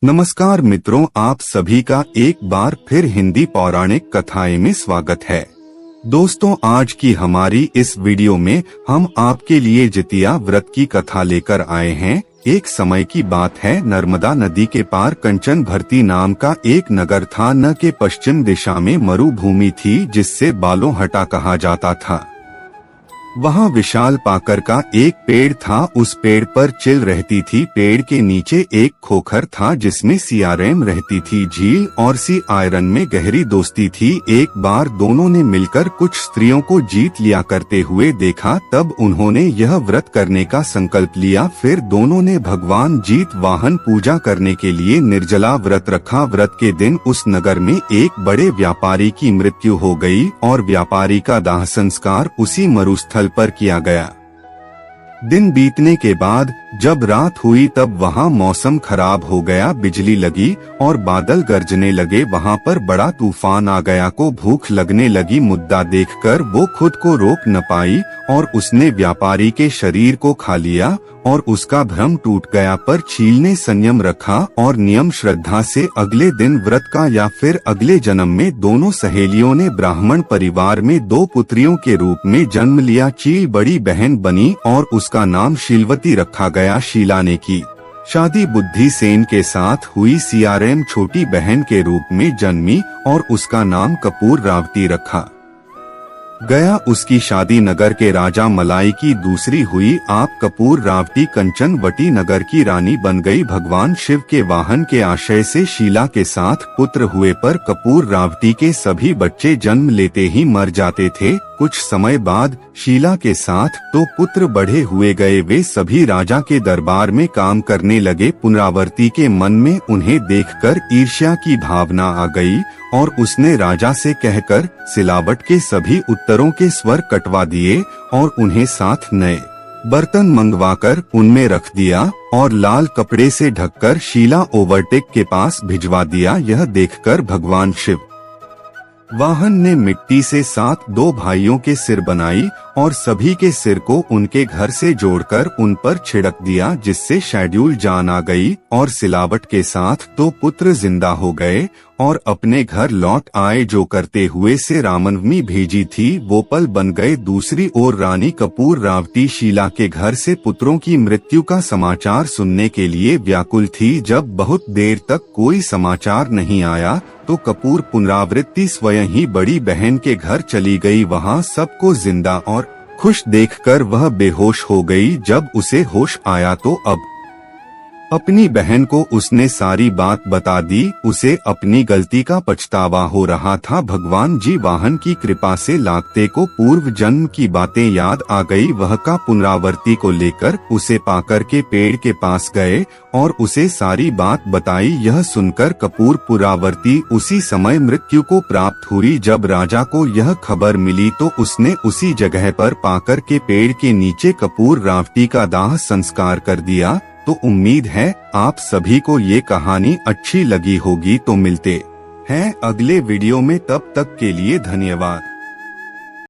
नमस्कार मित्रों, आप सभी का एक बार फिर हिंदी पौराणिक कथाएं में स्वागत है। दोस्तों, आज की हमारी इस वीडियो में हम आपके लिए जितिया व्रत की कथा लेकर आए हैं। एक समय की बात है, नर्मदा नदी के पार कंचन भरती नाम का एक नगर था। न के पश्चिम दिशा में मरुभूमि थी जिससे बालों हटा कहा जाता था। वहाँ विशाल पाकर का एक पेड़ था। उस पेड़ पर चिल रहती थी। पेड़ के नीचे एक खोखर था जिसमें सियारेम रहती थी। झील और सी आयरन में गहरी दोस्ती थी। एक बार दोनों ने मिलकर कुछ स्त्रियों को जीत लिया करते हुए देखा, तब उन्होंने यह व्रत करने का संकल्प लिया। फिर दोनों ने भगवान जीत वाहन पूजा करने के लिए निर्जला व्रत रखा। व्रत के दिन उस नगर में एक बड़े व्यापारी की मृत्यु हो गई और व्यापारी का दाह संस्कार उसी मरुस्थल पर किया गया। दिन बीतने के बाद जब रात हुई तब वहाँ मौसम खराब हो गया। बिजली लगी और बादल गरजने लगे। वहाँ पर बड़ा तूफान आ गया। को भूख लगने लगी। मुद्दा देखकर वो खुद को रोक न पाई और उसने व्यापारी के शरीर को खा लिया और उसका भ्रम टूट गया। पर चील ने संयम रखा और नियम श्रद्धा से अगले दिन व्रत का या फिर अगले जन्म में दोनों सहेलियों ने ब्राह्मण परिवार में 2 पुत्रियों के रूप में जन्म लिया। चील बड़ी बहन बनी और उसका नाम शीलवती रखा गया। शीला ने की शादी बुद्धि सेन के साथ हुई। सियारेम छोटी बहन के रूप में जन्मी और उसका नाम कपूर रावती रखा गया। उसकी शादी नगर के राजा मलाई की दूसरी हुई। आप कपूर रावती कंचन वटी नगर की रानी बन गई। भगवान शिव के वाहन के आशय से शीला के साथ पुत्र हुए, पर कपूर रावती के सभी बच्चे जन्म लेते ही मर जाते थे। कुछ समय बाद शीला के साथ तो पुत्र बढ़े हुए गए। वे सभी राजा के दरबार में काम करने लगे। पुनरावर्ती के मन में उन्हें देखकर ईर्ष्या की भावना आ गई और उसने राजा से कहकर सिलावट के सभी उत्तरों के स्वर कटवा दिए और उन्हें 7 नए बर्तन मंगवाकर उनमें रख दिया और लाल कपड़े से ढककर शीला ओवरटेक के पास भिजवा दिया। यह देखकर भगवान शिव वाहन ने मिट्टी से 7 2 भाइयों के सिर बनाई और सभी के सिर को उनके घर से जोड़कर उन पर छिड़क दिया, जिससे शेड्यूल जान आ गई और सिलावट के साथ 2 पुत्र जिंदा हो गए और अपने घर लौट आए। जो करते हुए से रामनवमी भेजी थी वो पल बन गए। दूसरी ओर रानी कपूर रावती शीला के घर से पुत्रों की मृत्यु का समाचार सुनने के लिए व्याकुल थी। जब बहुत देर तक कोई समाचार नहीं आया तो कपूर पुनरावृत्ति स्वयं ही बड़ी बहन के घर चली गई। वहाँ सबको जिंदा और खुश देखकर वह बेहोश हो गई। जब उसे होश आया तो अब अपनी बहन को उसने सारी बात बता दी। उसे अपनी गलती का पछतावा हो रहा था। भगवान जी वाहन की कृपा से लागते को पूर्व जन्म की बातें याद आ गई। वह का पुनरावर्ती को लेकर उसे पाकर के पेड़ के पास गए और उसे सारी बात बताई। यह सुनकर कपूर पुनरावर्ती उसी समय मृत्यु को प्राप्त हुई। जब राजा को यह खबर मिली तो उसने उसी जगह पर पाकर के पेड़ के नीचे कपूर रावती का दाह संस्कार कर दिया। तो उम्मीद है आप सभी को ये कहानी अच्छी लगी होगी। तो मिलते हैं अगले वीडियो में, तब तक के लिए धन्यवाद।